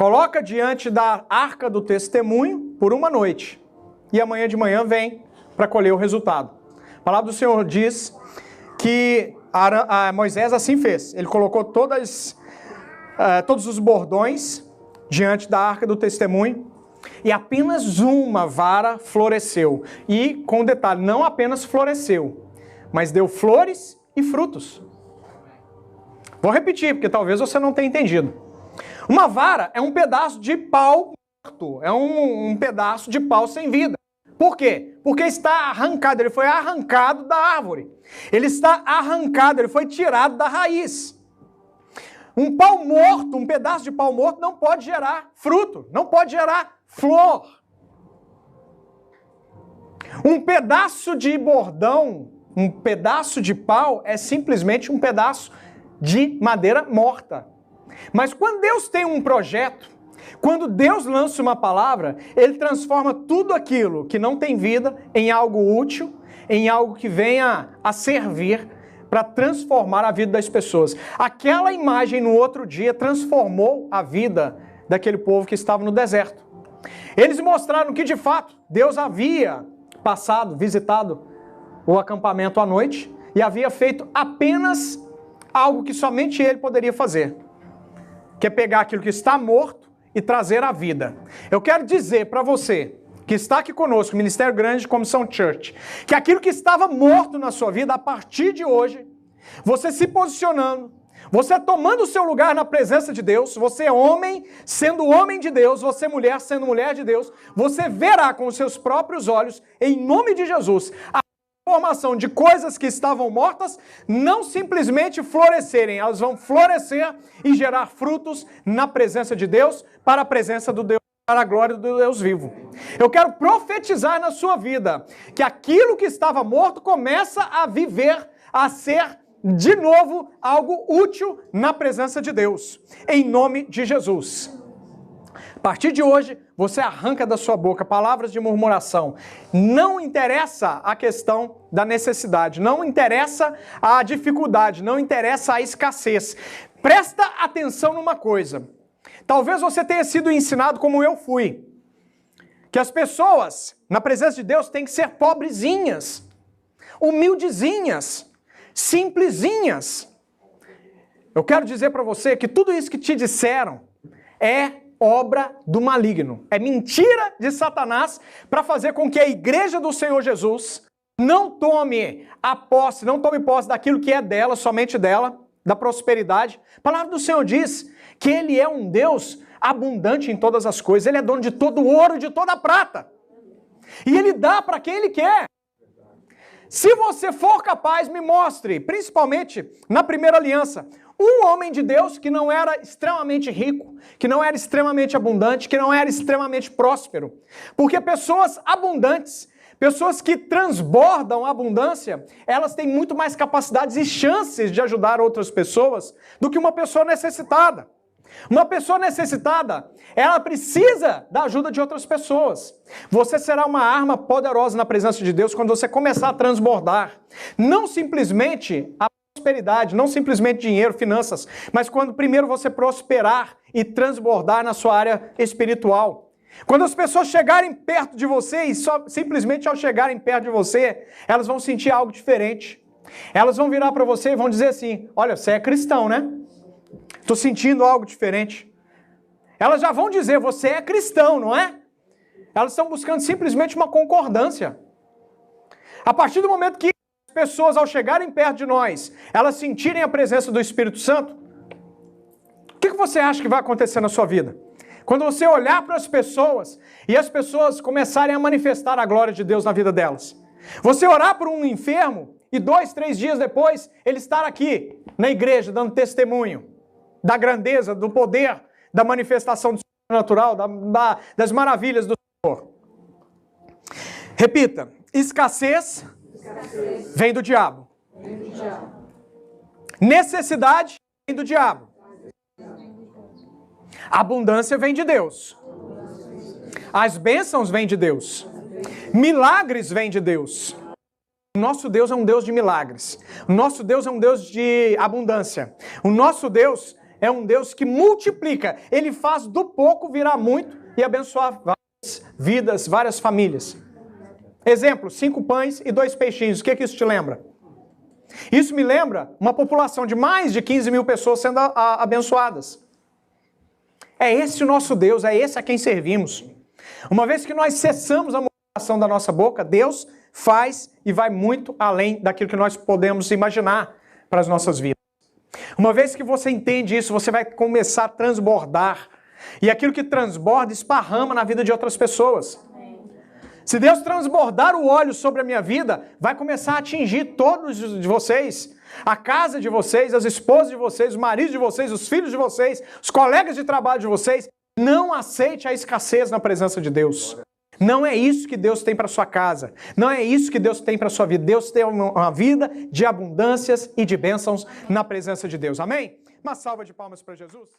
coloca diante da arca do testemunho por uma noite, e amanhã de manhã vem para colher o resultado. A palavra do Senhor diz que Moisés assim fez. Ele colocou todos os bordões diante da arca do testemunho, e apenas uma vara floresceu. E, com detalhe, não apenas floresceu, mas deu flores e frutos. Vou repetir, porque talvez você não tenha entendido. Uma vara é um pedaço de pau morto, é um pedaço de pau sem vida. Por quê? Porque está arrancado, ele foi arrancado da árvore. Ele está arrancado, ele foi tirado da raiz. Um pau morto, um pedaço de pau morto não pode gerar fruto, não pode gerar flor. Um pedaço de bordão, um pedaço de pau é simplesmente um pedaço de madeira morta. Mas quando Deus tem um projeto, quando Deus lança uma palavra, Ele transforma tudo aquilo que não tem vida em algo útil, em algo que venha a servir para transformar a vida das pessoas. Aquela imagem no outro dia transformou a vida daquele povo que estava no deserto. Eles mostraram que de fato Deus havia visitado o acampamento à noite e havia feito apenas algo que somente Ele poderia fazer, que é pegar aquilo que está morto e trazer à vida. Eu quero dizer para você que está aqui conosco, Ministério Grande de Comissão Church, que aquilo que estava morto na sua vida, a partir de hoje, você se posicionando, você tomando o seu lugar na presença de Deus, você é homem sendo homem de Deus, você mulher sendo mulher de Deus, você verá com os seus próprios olhos, em nome de Jesus, a transformação de coisas que estavam mortas não simplesmente florescerem, elas vão florescer e gerar frutos na presença de Deus, para a presença do Deus, para a glória do Deus vivo. Eu quero profetizar na sua vida que aquilo que estava morto começa a viver, a ser de novo algo útil na presença de Deus, em nome de Jesus. A partir de hoje, você arranca da sua boca palavras de murmuração. Não interessa a questão da necessidade, não interessa a dificuldade, não interessa a escassez. Presta atenção numa coisa. Talvez você tenha sido ensinado como eu fui, que as pessoas, na presença de Deus, têm que ser pobrezinhas, humildezinhas, simplesinhas. Eu quero dizer para você que tudo isso que te disseram é obra do maligno. É mentira de Satanás para fazer com que a igreja do Senhor Jesus não tome posse daquilo que é dela, somente dela, da prosperidade. A palavra do Senhor diz que Ele é um Deus abundante em todas as coisas. Ele é dono de todo o ouro e de toda a prata. E Ele dá para quem Ele quer. Se você for capaz, me mostre, principalmente na primeira aliança, um homem de Deus que não era extremamente rico, que não era extremamente abundante, que não era extremamente próspero. Porque pessoas abundantes, pessoas que transbordam a abundância, elas têm muito mais capacidades e chances de ajudar outras pessoas do que uma pessoa necessitada. Uma pessoa necessitada, ela precisa da ajuda de outras pessoas. Você será uma arma poderosa na presença de Deus quando você começar a transbordar. Não simplesmente a prosperidade, não simplesmente dinheiro, finanças, mas quando primeiro você prosperar e transbordar na sua área espiritual. Quando as pessoas chegarem perto de você e simplesmente ao chegarem perto de você, elas vão sentir algo diferente. Elas vão virar para você e vão dizer assim: olha, você é cristão, né? Estou sentindo algo diferente. Elas já vão dizer, você é cristão, não é? Elas estão buscando simplesmente uma concordância. A partir do momento que as pessoas, ao chegarem perto de nós, elas sentirem a presença do Espírito Santo, o que você acha que vai acontecer na sua vida? Quando você olhar para as pessoas e as pessoas começarem a manifestar a glória de Deus na vida delas. Você orar por um enfermo e 2, 3 dias depois ele estar aqui na igreja dando testemunho da grandeza, do poder, da manifestação do sobrenatural, das maravilhas do Senhor. Repita, escassez vem do diabo. Necessidade vem do diabo. Abundância vem de Deus. As bênçãos vêm de Deus. Milagres vêm de Deus. O nosso Deus é um Deus de milagres. O nosso Deus é um Deus de abundância. O nosso Deus é um Deus que multiplica. Ele faz do pouco virar muito e abençoar várias vidas, várias famílias. Exemplo, 5 pães e 2 peixinhos. O que isso te lembra? Isso me lembra uma população de mais de 15 mil pessoas sendo abençoadas. É esse o nosso Deus, é esse a quem servimos. Uma vez que nós cessamos a murmuração da nossa boca, Deus faz e vai muito além daquilo que nós podemos imaginar para as nossas vidas. Uma vez que você entende isso, você vai começar a transbordar. E aquilo que transborda esparrama na vida de outras pessoas. Se Deus transbordar o óleo sobre a minha vida, vai começar a atingir todos de vocês. A casa de vocês, as esposas de vocês, os maridos de vocês, os filhos de vocês, os colegas de trabalho de vocês. Não aceite a escassez na presença de Deus. Não é isso que Deus tem para sua casa. Não é isso que Deus tem para sua vida. Deus tem uma vida de abundâncias e de bênçãos na presença de Deus. Amém? Uma salva de palmas para Jesus.